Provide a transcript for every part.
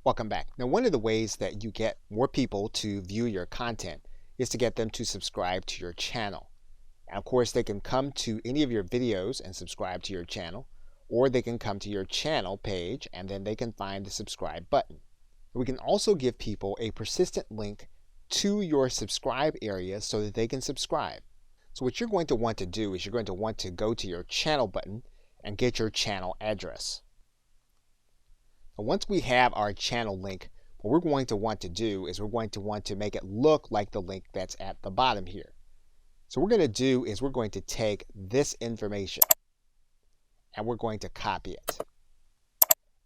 Welcome back. Now, one of the ways that you get more people to view your content is to get them to subscribe to your channel. And of course, they can come to any of your videos and subscribe to your channel, or they can come to your channel page and then they can find the subscribe button. We can also give people a persistent link to your subscribe area so that they can subscribe. So what you're going to want to do is you're going to want to go to your channel button and get your channel address. Now, once we have our channel link, what we're going to want to do is we're going to want to make it look like the link that's at the bottom here. So what we're going to do is we're going to take this information and we're going to copy it.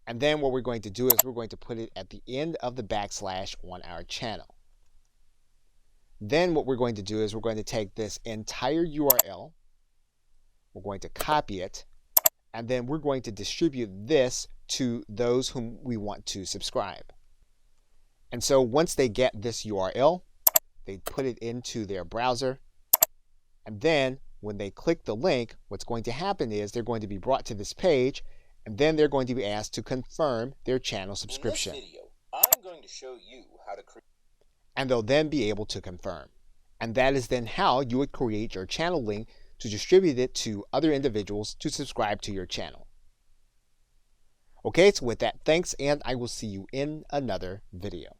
And then what we're going to do is we're going to put it at the end of the backslash on our channel. Then what we're going to do is we're going to take this entire URL, we're going to copy it, and then we're going to distribute this to those whom we want to subscribe. And so once they get this URL, they put it into their browser, and then when they click the link, what's going to happen is they're going to be brought to this page, and then they're going to be asked to confirm their channel subscription. In this video, I'm going to show you how to create, and they'll then be able to confirm. And that is then how you would create your channel link to distribute it to other individuals to subscribe to your channel. Okay, so with that, thanks, and I will see you in another video.